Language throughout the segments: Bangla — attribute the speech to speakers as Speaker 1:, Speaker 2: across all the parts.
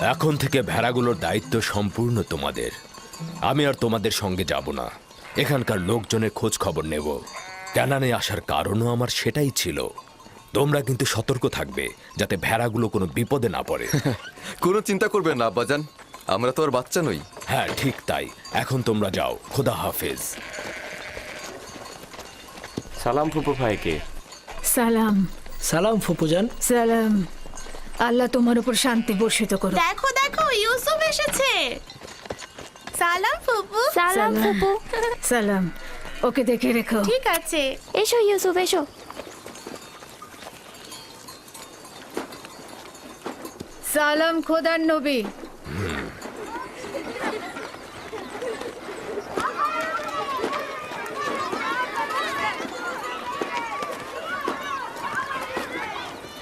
Speaker 1: এখন থেকে ভেড়াগুলোর দায়িত্ব সম্পূর্ণ তোমাদের। আমি আর তোমাদের সঙ্গে যাব না, এখানকার লোকজনের খোঁজ খবর নেব। ক্যানানে আসার কারণও আমার সেটাই ছিল। তোমরা কিন্তু সতর্ক থাকবে যাতে ভেড়াগুলো কোনো বিপদে না পড়ে।
Speaker 2: কোনো চিন্তা করবেন না আব্বাজান, আমরা তো আর বাচ্চা নই।
Speaker 1: হ্যাঁ ঠিক তাই, এখন তোমরা যাও। খোদা হাফেজ।
Speaker 3: সালাম ফুপু ভাইকে।
Speaker 4: সালাম।
Speaker 5: সালাম ফুপুজান।
Speaker 4: সালাম। আল্লাহ তোমার উপর শান্তি বর্ষিত করো।
Speaker 6: দেখো দেখো, ইউসুফ এসেছে। সালাম ফুপু।
Speaker 7: সালাম ফুপু।
Speaker 4: সালাম। ওকে দেখে রেখো।
Speaker 6: ঠিক আছে।
Speaker 7: এসো ইউসুফ এসো।
Speaker 4: সালাম খোদার নবী।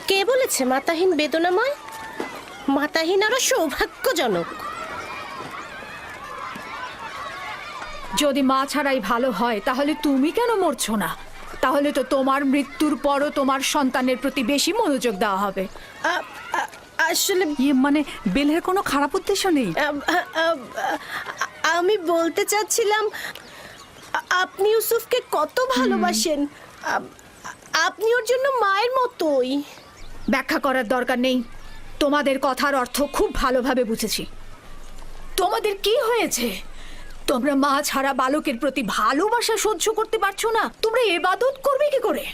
Speaker 6: কে বলেছে মাতাহীন বেদনাময়? মাতাহীন আরো সৌভাগ্যজনক।
Speaker 4: যদি মা ছাড়াই ভালো হয় তাহলে তুমি কেন মরছো না? তাহলে তো তোমার মৃত্যুর পরও তোমার সন্তানের প্রতি বেশি মনোযোগ দেওয়া হবে।
Speaker 6: আসলে
Speaker 4: মানে বেলের কোনো খারাপ উদ্দেশ্য নেই।
Speaker 6: আমি বলতে চাচ্ছিলাম, আপনি ইউসুফকে কত ভালোবাসেন। আপনি ওর জন্য মায়ের মতোই।
Speaker 4: ব্যাখ্যা করার দরকার নেই, তোমাদের কথার অর্থ খুব ভালোভাবে বুঝেছি। তোমাদের কি হয়েছে? তোমরা মা ছাড়া বালকের প্রতি ভালোবাসা সহ্য করতে পারছো না? তোমরা ইবাদত করবে কি করে?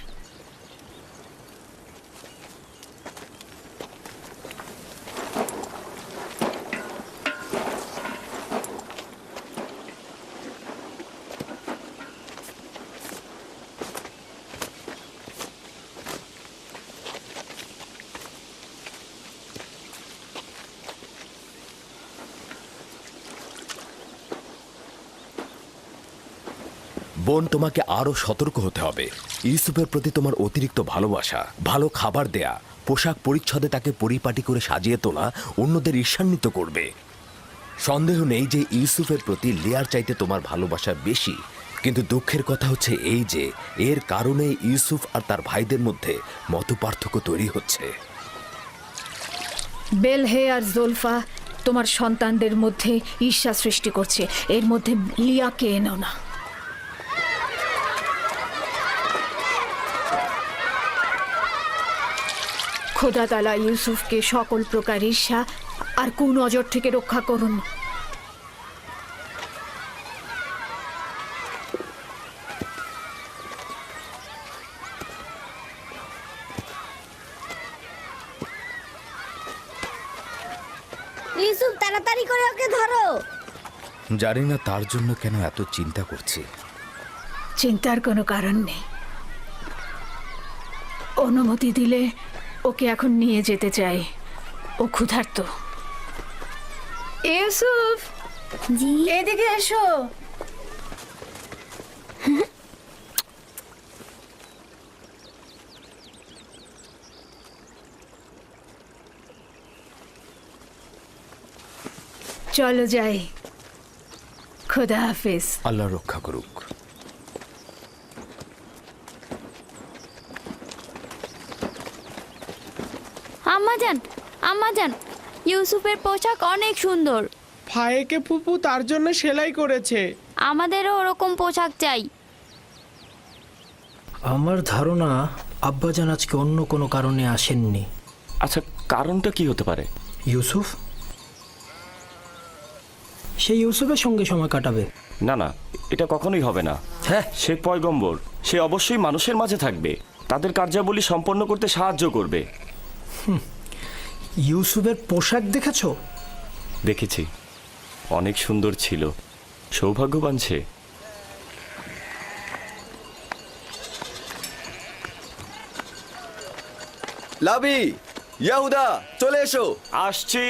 Speaker 1: বোন, তোমাকে আরো সতর্ক হতে হবে। ইউসুফের প্রতি তোমার অতিরিক্ত ভালোবাসা, ভালো খাবার দেয়া, পোশাক পরিচ্ছদে তাকে পরিপাটি করে সাজিয়ে তোলা অন্যদের ঈর্ষান্বিত করবে। সন্দেহ নেই যে ইউসুফের প্রতি লিয়ার চাইতে তোমার ভালোবাসা বেশি। কিন্তু দুঃখের কথা হচ্ছে এই যে এর কারণে ইউসুফ আর তার ভাইদের মধ্যে মতপার্থক্য তৈরি হচ্ছে।
Speaker 4: বেলহে আর জোলফা তোমার সন্তানদের মধ্যে ঈর্ষা সৃষ্টি করছে। এর মধ্যে লিয়াকে এনো না। খোদা তাআলা ইউসুফকে সকল প্রকার ঈর্ষা আর কুনজর থেকে রক্ষা করুন।
Speaker 7: ইউসুফ তাড়াতাড়ি করে ওকে ধরো।
Speaker 1: জানি না তার জন্য কেন এত চিন্তা করছি।
Speaker 4: চিন্তার কোনো কারণ নেই। অনুমতি দিলে ওকে এখন নিয়ে যেতে চাই। ও ক্ষুধার্ত। ইউসুফ,
Speaker 7: জি
Speaker 4: এদিকে এসো। চলো যাই। খোদা হাফেজ।
Speaker 1: আল্লাহ রক্ষা করুক।
Speaker 7: আম্মাজান, আম্মাজান, ইউসুফের পোশাক অনেক সুন্দর।
Speaker 8: ভাইকে ফুপু তার জন্য সেলাই করেছে।
Speaker 7: আমাদেরও ওরকম পোশাক চাই।
Speaker 5: আমার ধারণা আব্বাজান আজকে অন্য কোনো কারণে আসেননি।
Speaker 3: আচ্ছা, কারণটা কি হতে পারে?
Speaker 5: ইউসুফ, সে ইউসুফের সঙ্গে সময় কাটাবে।
Speaker 3: না না, এটা কখনোই হবে না।
Speaker 5: হ্যাঁ,
Speaker 3: সে পয়গম্বর, সে অবশ্যই মানুষের মাঝে থাকবে, তাদের কার্যাবলী সম্পন্ন করতে সাহায্য করবে।
Speaker 5: ইউসুফের পোশাক দেখেছো?
Speaker 3: দেখেছি, অনেক সুন্দর ছিল। সৌভাগ্যবান সে।
Speaker 2: লাবি, ইয়াহুদা, চলে এসো।
Speaker 3: আসছি।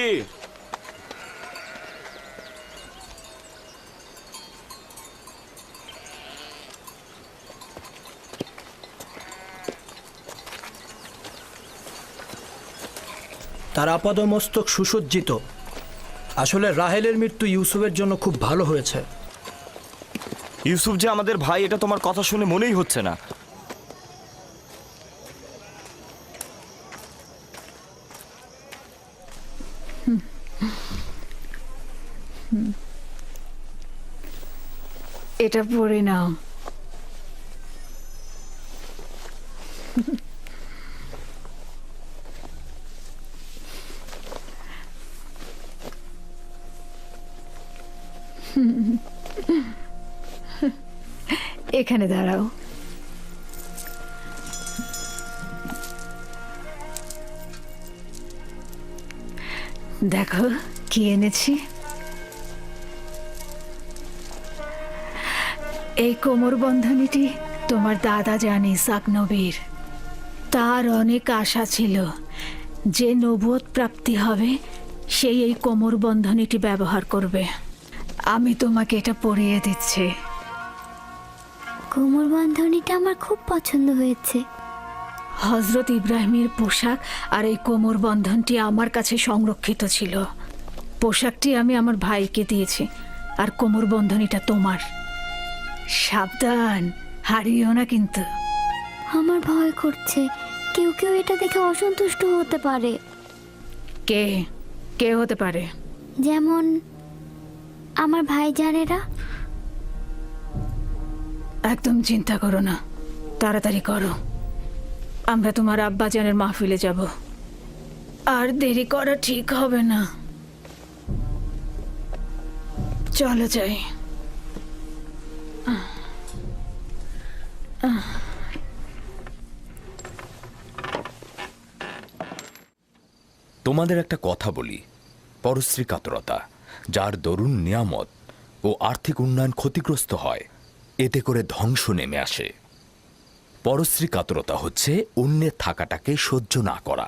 Speaker 5: তার আপাদমস্তক সুসজ্জিত। আসলে রাহেলের মৃত্যু ইউসুফের জন্য খুব ভালো হয়েছে।
Speaker 3: ইউসুফ যে আমাদের ভাই, এটা তোমার কথা শুনে মনেই হচ্ছে না।
Speaker 4: এটা পরে নাও। এখানে দাঁড়াও। দেখো কি এনেছি। এই কোমর বন্ধনীটি তোমার দাদা জান ইসাক নবীর। তার অনেক আশা ছিল যে নবুয়ত প্রাপ্তি হবে সেই এই কোমর বন্ধনীটি ব্যবহার করবে। আমি তোমাকে এটা পরিয়ে দিচ্ছি।
Speaker 7: কোমর বন্ধনীটা আমার খুব পছন্দ হয়েছে।
Speaker 4: হজরত ইব্রাহিমের পোশাক আর এই কোমর বন্ধনটি আমার কাছে সংরক্ষিত ছিল। পোশাকটি আমি আমার ভাইকে দিয়েছি আর কোমর বন্ধনীটা তোমার। সাবধান, হারিও না কিন্তু।
Speaker 7: আমার ভয় করছে, কেউ কেউ এটা দেখে অসন্তুষ্ট হতে পারে।
Speaker 4: কে কে হতে পারে?
Speaker 7: যেমন আমার ভাইজানেরা।
Speaker 4: একদম চিন্তা করো না, তাড়াতাড়ি করো। আমরা তোমার আব্বাজানের মাহফিলে যাব, আর দেরি করা ঠিক হবে না। চলো যাই।
Speaker 1: তোমাদের একটা কথা বলি, পরশ্রী কাতরতা যার দরুন নিয়ামত ও আর্থিক উন্নয়ন ক্ষতিগ্রস্ত হয়, এতে করে ধ্বংস নেমে আসে। পরশ্রী কাতরতা হচ্ছে অন্যের থাকাটাকে সহ্য না করা।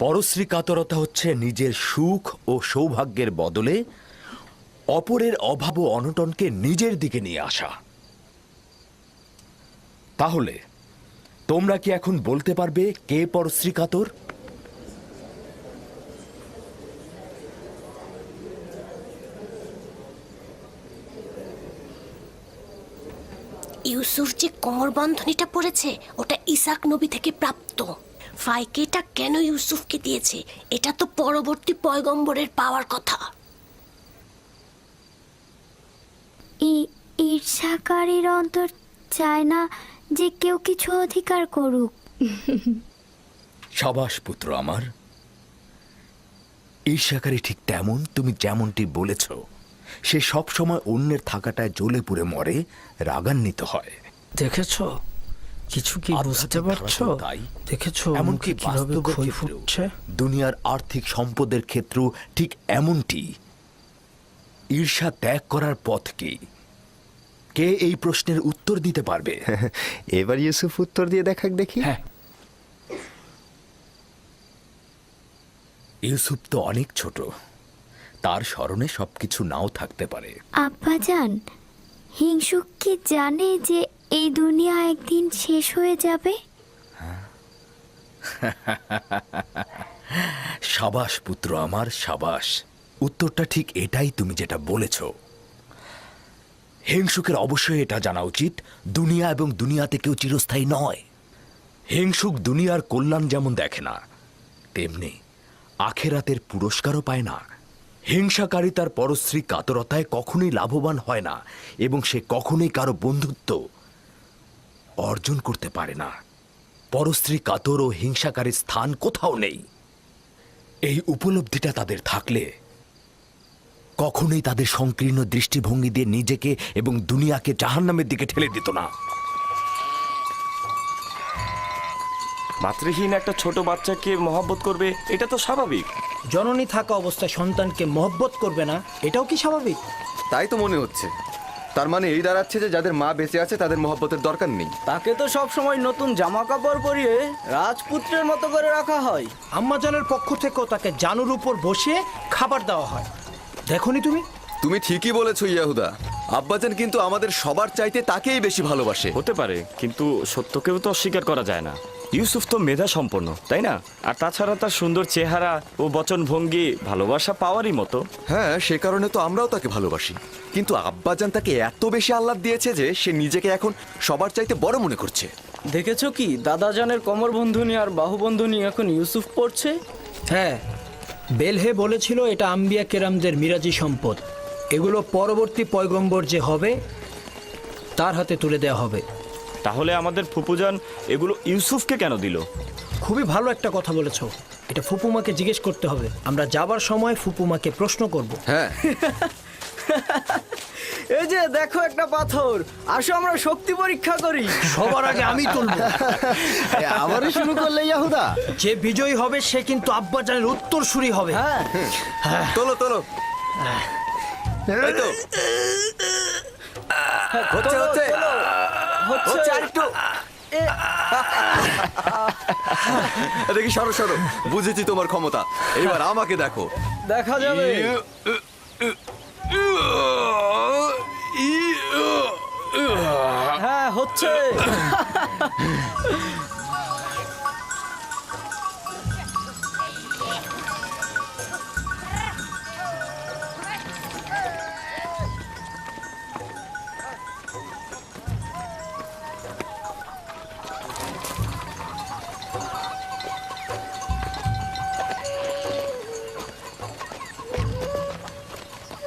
Speaker 1: পরশ্রী কাতরতা হচ্ছে নিজের সুখ ও সৌভাগ্যের বদলে অপরের অভাব ও অনটনকে নিজের দিকে নিয়ে আসা। তাহলে তোমরা কি এখন বলতে পারবে কে পরশ্রী কাতর?
Speaker 6: ইউসুফ যে কোমর বন্ধনীটা পড়েছে ওটা ইসাক নবী থেকে প্রাপ্ত। ফাইকে এটা কেন ইউসুফকে দিয়েছে, এটা তো পরবর্তী পয়গম্বরের পাওয়ার কথা।
Speaker 7: ঈর্ষাকারীর অন্তর চায় না যে কেউ কিছু অধিকার করুক।
Speaker 1: সাবাস পুত্র আমার। ঈর্ষাকারী ঠিক তেমন তুমি যেমনটি বলেছ, সে সব সময় অন্যের থাকাটায় জ্বলে পুড়ে মরে, রাগান্বিত হয়।
Speaker 5: দেখেছো কিছু কি বুঝতে পারছো?
Speaker 1: তাই
Speaker 5: দেখেছো
Speaker 1: এমনকি
Speaker 5: মুখে কিভাবে
Speaker 1: বাস্তবের
Speaker 5: ক্ষয়
Speaker 1: ক্ষেত্রেও,
Speaker 5: ফুটছে?
Speaker 1: দুনিয়ার আর্থিক সম্পদের ক্ষেত্রেও ঠিক এমনটি। ঈর্ষা ত্যাগ করার পথ কি? কে এই প্রশ্নের উত্তর দিতে পারবে?
Speaker 9: এবার ইউসুফ উত্তর দিয়ে দেখাক দেখি।
Speaker 1: হ্যাঁ, ইউসুফ তো অনেক ছোট, তার স্মরণে সবকিছু নাও থাকতে পারে।
Speaker 7: আব্বাজান, হিংসুক কি জানে যে এই দুনিয়া একদিন শেষ হয়ে যাবে?
Speaker 1: সাবাস পুত্র আমার, সাবাস। উত্তরটা ঠিক এটাই তুমি যেটা বলেছ। হিংসুকের অবশ্যই এটা জানা উচিত, দুনিয়া এবং দুনিয়াতে কেউ চিরস্থায়ী নয়। হিংসুক দুনিয়ার কল্যাণ যেমন দেখে না, তেমনি আখেরাতের পুরস্কারও পায় না। হিংসাকারী তার পরশ্রী কাতরতায় কখনোই লাভবান হয় না এবং সে কখনোই কারো বন্ধুত্ব অর্জন করতে পারে না। পরশ্রী কাতর ও হিংসাকারীর স্থান কোথাও নেই। এই উপলব্ধিটা তাদের থাকলে কখনোই তাদের সংকীর্ণ দৃষ্টিভঙ্গি দিয়ে নিজেকে এবং দুনিয়াকে জাহান্নামের দিকে ঠেলে দিত না।
Speaker 3: মাতৃহীন একটা ছোট বাচ্চাকে মহব্বত করবে, এটা তো স্বাভাবিক।
Speaker 5: জননী থাকা অবস্থায় সন্তানকে মহব্বত করবে না, এটাও কি স্বাভাবিক?
Speaker 2: তাই তো মনে হচ্ছে। তার মানে এই দাঁড়াচ্ছে যে যাদের মা বেঁচে আছে তাদের মহব্বতের দরকার নেই।
Speaker 10: তাকে তো সব সময় নতুন জামা কাপড় পরিয়ে রাজপুত্রের মতো করে রাখা হয়।
Speaker 5: আম্মাজানের পক্ষ থেকেও তাকে জানুর উপর বসিয়ে খাবার দেওয়া হয়। দেখোনি তুমি?
Speaker 2: তুমি ঠিকই বলেছো ইয়াহুদা। আব্বাজান কিন্তু আমাদের সবার চাইতে তাকেই বেশি ভালোবাসে।
Speaker 3: হতে পারে, কিন্তু সত্যকেও তো অস্বীকার করা যায় না। ইউসুফ তো মেধা সম্পন্ন, তাই না? আর তাছাড়া তার সুন্দর চেহারা ও বচনভঙ্গি ভালোবাসা পাওয়ারই মতো।
Speaker 2: হ্যাঁ, সে কারণে তো আমরাও তাকে ভালোবাসি। কিন্তু আব্বাজান তাকে এত বেশি আহ্লাদ দিয়েছে যে সে নিজেকে এখন সবার চাইতে বড় মনে করছে।
Speaker 10: দেখেছো কি, দাদাজানের কোমর বন্ধনী আর বাহু বন্ধনী এখন ইউসুফ পড়ছে।
Speaker 5: হ্যাঁ, বেলহে বলেছিল এটা আম্বিয়া কেরামদের মিরাজি সম্পদ। এগুলো পরবর্তী পয়গম্বর যে হবে তার হাতে তুলে দেওয়া হবে।
Speaker 3: তাহলে আমাদের ফুপুজান এগুলো ইউসুফকে কেন দিল?
Speaker 5: খুবই ভালো একটা কথা বলেছো। এটা ফুপুমাকে জিজ্ঞেস করতে হবে। আমরা যাবার সময় ফুপুমাকে প্রশ্ন করব।
Speaker 2: হ্যাঁ,
Speaker 10: এই যে দেখো একটা পাথর, আসো আমরা শক্তি পরীক্ষা করি।
Speaker 5: সবার আগে আমি তুলব।
Speaker 9: আবারও শুরু করলে ইয়াহুদা।
Speaker 5: যে বিজয়ী হবে সে কিন্তু আব্বাজানের উত্তরসূরি হবে।
Speaker 10: হ্যাঁ,
Speaker 2: তোলো তোলো। এই তো। হচ্ছে হচ্ছে হচ্ছে আরেকটু। দেখি, সরো সরো, বুঝেছি তোমার ক্ষমতা। এবার আমাকে দেখো।
Speaker 10: দেখা যাবে। হ্যাঁ, হচ্ছে।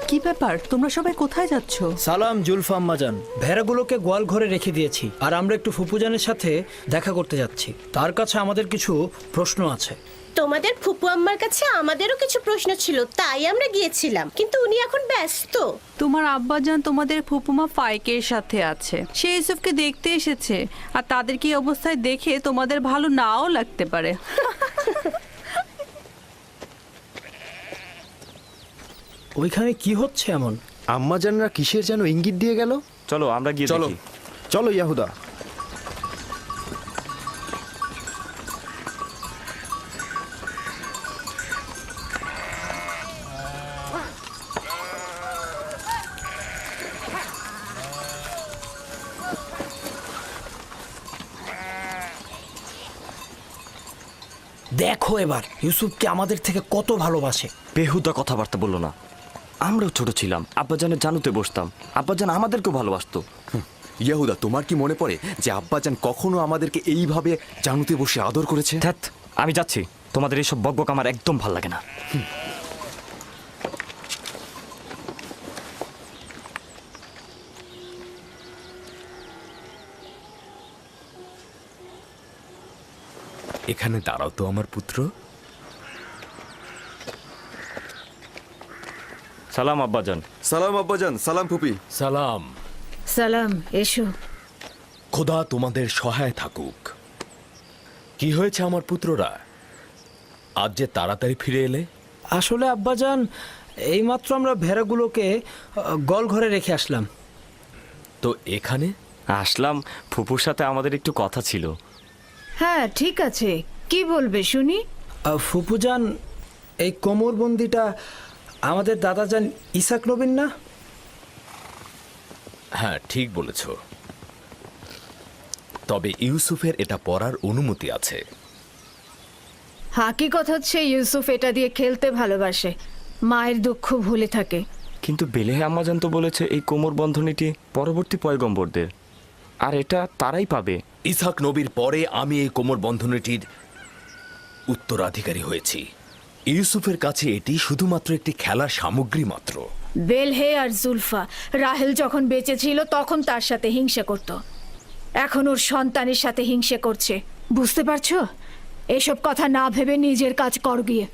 Speaker 11: কি ব্যাপার, তোমরা সবাই কোথায় যাচ্ছ?
Speaker 5: সালাম জুলফা আম্মাজান। ভেড়াগুলোকে গোয়াল ঘরে রেখে দিয়েছি, আর আমরা একটু ফুপুজানের সাথে দেখা করতে যাচ্ছি। তার কাছে আমাদের কিছু প্রশ্ন আছে।
Speaker 6: তোমাদের ফুপু আম্মার কাছে আমাদেরও কিছু প্রশ্ন ছিল, তাই আমরা গিয়েছিলাম, কিন্তু উনি এখন ব্যস্ত।
Speaker 11: তোমার আব্বাজান তোমাদের ফুপুমা ফাইকের সাথে আছে। সে ইউসুফকে দেখতে এসেছে, আর তাদেরকে এই অবস্থায় দেখে তোমাদের ভালো নাও লাগতে পারে।
Speaker 5: ওইখানে কি হচ্ছে এমন?
Speaker 9: আম্মাজানরা কিসের যেন ইঙ্গিত দিয়ে গেল।
Speaker 3: চলো আমরা গিয়ে
Speaker 2: চলো।
Speaker 3: দেখি।
Speaker 9: চলো ইয়াহুদা।
Speaker 5: দেখো এবার ইউসুফকে আমাদের থেকে কত ভালোবাসে।
Speaker 3: বেহুদা কথাবার্তা বললো না। আমরাও ছোট ছিলাম, আব্বাজানের জানুতে বসতাম, আব্বাজান আমাদেরকেও ভালোবাসতো।
Speaker 2: ইয়াহুদা, তোমার কি মনে পড়ে যে আব্বাজান কখনো আমাদেরকে এইভাবে জানুতে বসে আদর করেছে?
Speaker 3: ধ্যাৎ, আমি যাচ্ছি। তোমাদের এইসব বকবক আমার একদম ভাল লাগে না।
Speaker 1: এখানে দাঁড়াও তো আমার পুত্র।
Speaker 3: সালাম আব্বাজান।
Speaker 2: সালাম আব্বাজান। সালাম ফুপি।
Speaker 1: সালাম।
Speaker 4: সালাম, এসো।
Speaker 1: খোদা তোমাদের সহায় থাকুক। কি হয়েছে আমার পুত্ররা, আজ যে তাড়াতাড়ি ফিরে এলে?
Speaker 5: আসলে আব্বাজান, এইমাত্র আমরা ভেড়াগুলোকে গোয়াল ঘরে রেখে আসলাম।
Speaker 1: তো এখানে
Speaker 3: আসলাম, ফুপুর সাথে আমাদের একটু কথা ছিল।
Speaker 4: হ্যাঁ, ঠিক আছে, কি বলবে শুনি।
Speaker 5: ফুপুজান, এই কোমরবন্দিটা আমাদের দাদাজান ইসাক নবীন না?
Speaker 1: হ্যাঁ, ঠিক বলেছ। তবে ইউসুফের এটা পরার অনুমতি আছে।
Speaker 4: হাকিকত হচ্ছে ইউসুফ এটা দিয়ে খেলতে ভালোবাসে, মায়ের দুঃখ ভুলে থাকে।
Speaker 3: কিন্তু বেলেহে আম্মাজান তো বলেছে এই কোমর বন্ধনীটি পরবর্তী পয়গম্বরদের, আর এটা তারাই পাবে।
Speaker 1: ইসাক নবীর পরে আমি এই কোমর বন্ধনীটির উত্তরাধিকারী হয়েছি। ইউসুফের কাছে এটি শুধুমাত্র একটি খেলার সামগ্রী মাত্র।
Speaker 4: বেলহে আর জুলফা রাহেল যখন বেঁচে ছিল তখন তার সাথে হিংসা করত, এখন ওর সন্তানের সাথে হিংসা করছে। বুঝতে পারছো? এসব কথা না ভেবে নিজের কাজ কর গিয়ে।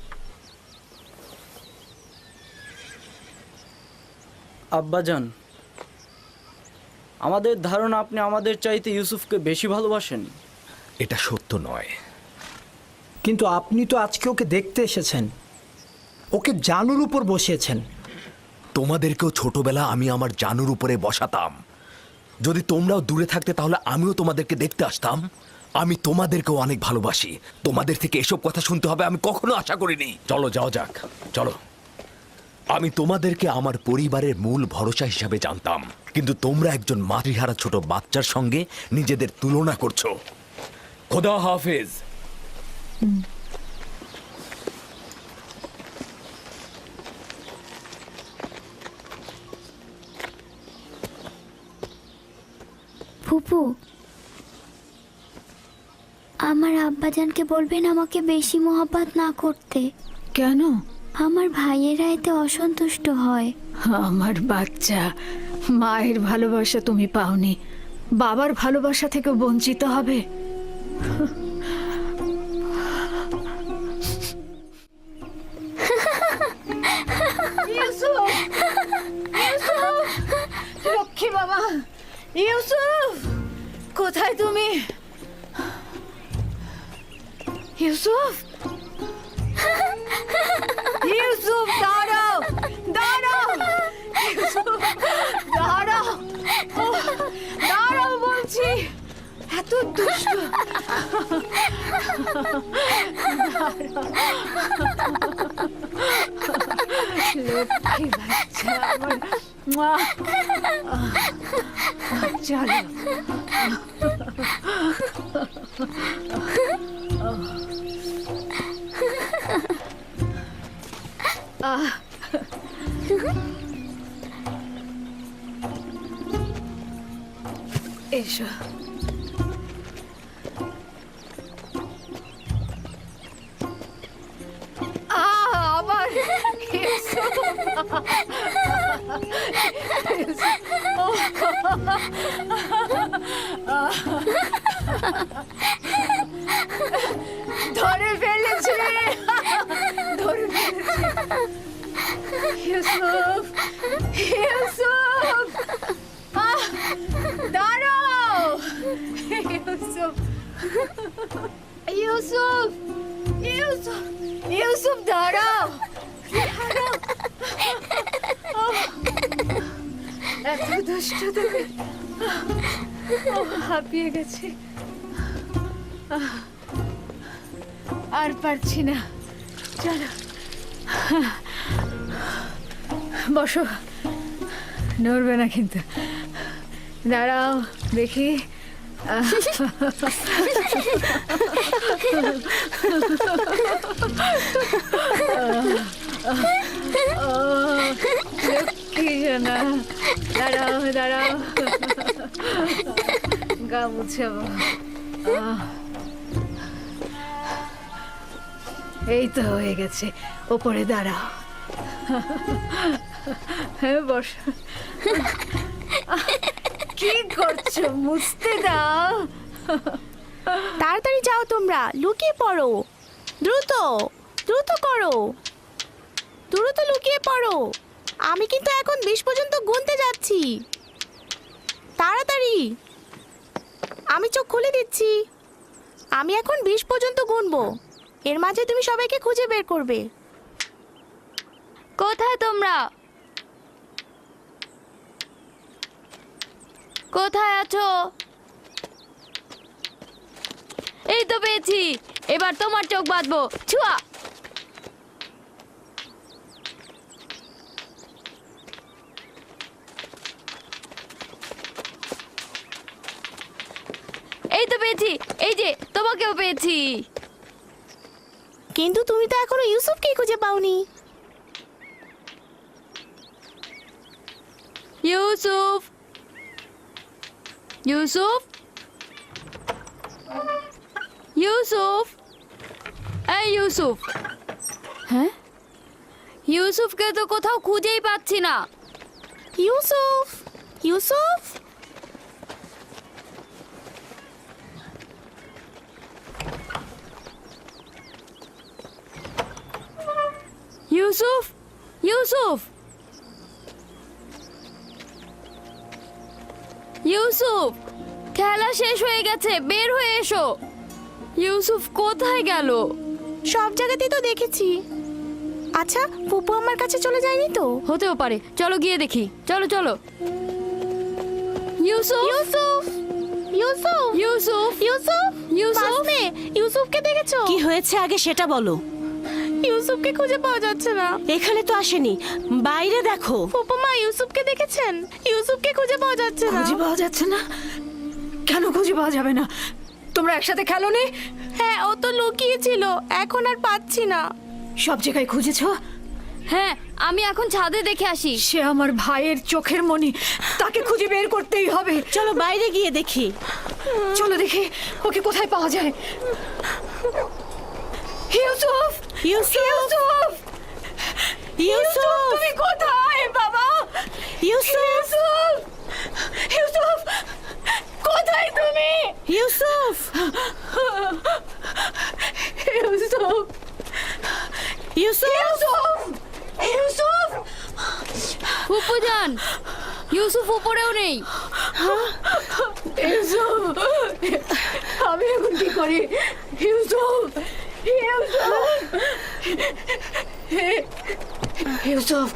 Speaker 10: আব্বাজান, আমাদের ধারণা আপনি আমাদের চাইতে ইউসুফকে বেশি ভালোবাসেন।
Speaker 1: এটা সত্য নয়।
Speaker 5: কিন্তু আপনি তো আজকে ওকে দেখতে এসেছেন, ওকে জানুর উপর বসিয়েছেন।
Speaker 1: তোমাদেরকেও ছোটবেলা আমি আমার জানুর উপরে বসাতাম। যদি তোমরাও দূরে থাকতে তাহলে আমিও তোমাদেরকে দেখতে আসতাম। আমি তোমাদেরকেও অনেক ভালোবাসি। তোমাদের থেকে এসব কথা শুনতে হবে আমি কখনো আশা করিনি। চলো যাও যাক, চলো। আমি তোমাদেরকে আমার পরিবারের মূল ভরসা হিসাবে জানতাম, কিন্তু তোমরা একজন মাতৃহারা ছোট বাচ্চার সঙ্গে নিজেদের তুলনা করছো। খোদা হাফেজ।
Speaker 7: ফুপু, আমার আব্বাজানকে বলবেন আমাকে বেশি মহব্বত না করতে।
Speaker 4: কেন?
Speaker 7: আমার ভাইয়েরা এতে অসন্তুষ্ট হয়।
Speaker 4: আমার বাচ্চা, মায়ের ভালোবাসা তুমি পাওনি, বাবার ভালোবাসা থেকে বঞ্চিত হবে? ইউসুফ! ইউসুফ! লক্ষ্মী বাবা, ইউসুফ কোথায় তুমি? ইউসুফ! ইউসুফ দাঁড়াও, দাঁড়াও! ইউসুফ দাঁড়াও, দাঁড়াও বলছি, এত দুষ্ট! লক্ষ্মী বাচ্চা আমার, মা! চলো। এসো। আবার ধরে ফেলেছে, ধরে ফেলেছে। ইউসুফ! ইউসুফ! দাঁড়াও! ইউসুফ! ইউসুফ! ইউসুফ! ইউসুফ দাঁড়াও, দাঁড়াও! এত দুষ্ট তুমি, হাঁপিয়ে গেছি, আর পারছি না। চলো বসো, নড়বে না কিন্তু, দাঁড়াও দেখি। লক্ষ্মী জানা, দাঁড়াও, দাঁড়াও, গা মুছাবো। এই তো হয়ে গেছে, ওপরে দাঁড়াও। হ্যাঁ বসো। কি করছো? মুছতে দাও।
Speaker 6: তাড়াতাড়ি যাও, তোমরা লুকিয়ে পড়ো, দ্রুত দ্রুত করো, দ্রুত লুকিয়ে পড়ো। আমি কিন্তু এখন 20 পর্যন্ত গুনতে যাচ্ছি, তাড়াতাড়ি। আমি চোখ খুলে দিচ্ছি, আমি এখন 20 পর্যন্ত গুনবো, এর মাঝে তুমি সবাইকে খুঁজে বের করবে।
Speaker 7: কোথায় তোমরা? কোথায় আছো? এই তো পেয়েছি, এবার তোমার চোখ বাঁধবো। ছুয়া! এই তো পেয়েছি, এই যে তোমাকেও পেয়েছি।
Speaker 6: কিন্তু তুমি তো এখনো ইউসুফকে খুঁজে পাওনি।
Speaker 7: ইউসুফ! ইউসুফ! ইউসুফ! এই ইউসুফ! হ্যাঁ, ইউসুফকে তো কোথাও খুঁজেই পাচ্ছি না।
Speaker 6: ইউসুফ! ইউসুফ!
Speaker 7: ইউসুফ! ইউসুফ! ইউসুফ! খেলা শেষ হয়ে গেছে, বের হয়ে এসো। ইউসুফ কোথায় গেল?
Speaker 6: সব জায়গাতেই তো দেখেছি। আচ্ছা, পুপু আমার কাছে চলে যায়নি তো?
Speaker 7: হতেও পারে, চলো গিয়ে দেখি। চলো চলো। ইউসুফ!
Speaker 6: ইউসুফ! ইউসুফ!
Speaker 7: ইউসুফ!
Speaker 6: ইউসুফ!
Speaker 7: ইউসুফ!
Speaker 6: মাসনে, ইউসুফকে দেখেছো?
Speaker 12: কি হয়েছে আগে সেটা বলো।
Speaker 6: ইউসুফকে খুঁজে পাওয়া যাচ্ছে না।
Speaker 12: এখানে তো আসেনি, বাইরে দেখো।
Speaker 6: ফুপুমা, ইউসুফকে দেখেছেন? ইউসুফকে খুঁজে পাওয়া যাচ্ছে না।
Speaker 4: খুঁজে পাওয়া যাচ্ছে না? কেন খুঁজে পাওয়া যাবে না? তোমরা একসাথে খেলোনি?
Speaker 6: হ্যাঁ, ও তো লুকিয়েছিল, এখন আর পাচ্ছি না।
Speaker 4: সব জায়গায় খুঁজেছো?
Speaker 7: হ্যাঁ, আমি এখন ছাদে দেখে আসি।
Speaker 4: সে আমার ভাইয়ের চোখের মনি, তাকে খুঁজে বের করতেই হবে।
Speaker 12: চলো বাইরে গিয়ে দেখি।
Speaker 4: চলো দেখি ওকে কোথায় পাওয়া যায়। ইউসুফ!
Speaker 12: ইউসুফ!
Speaker 4: ইউসুফ!
Speaker 12: ইউসুফ
Speaker 4: তুমি কোথায় বাবা?
Speaker 12: ইউসুফ
Speaker 4: ইউসুফ কোথায় তুমি?
Speaker 12: ইউসুফ
Speaker 4: ইউসুফ
Speaker 12: ইউসুফ
Speaker 4: ইউসুফ
Speaker 7: ফুপুজান, ইউসুফ উপরেও নেই।
Speaker 4: ইউসুফ আমি এখন কি করি? ইউসুফ ইউসুফ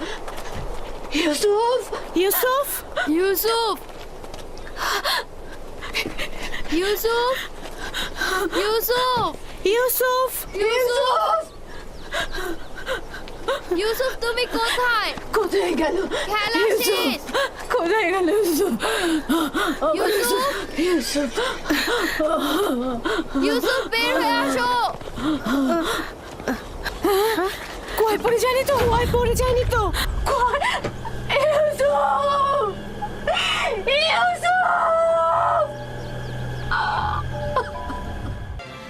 Speaker 4: ইউসুফ
Speaker 12: ইউসুফ
Speaker 7: ইউসুফ ইউসুফ ইউসুফ
Speaker 12: ইউসুফ
Speaker 4: ইউসুফ
Speaker 7: ইউসুফ তুমি কোথায়?
Speaker 4: কোথায় গেল?
Speaker 7: খেলা শেষ।
Speaker 4: কোথায় গেল ইউসুফ?
Speaker 7: ইউসুফ
Speaker 4: ইউসুফ
Speaker 7: ইউসুফ বের হয়ে আসো।
Speaker 12: কুয়ায় পড়ে যায়নি তো?
Speaker 4: ইউসুফ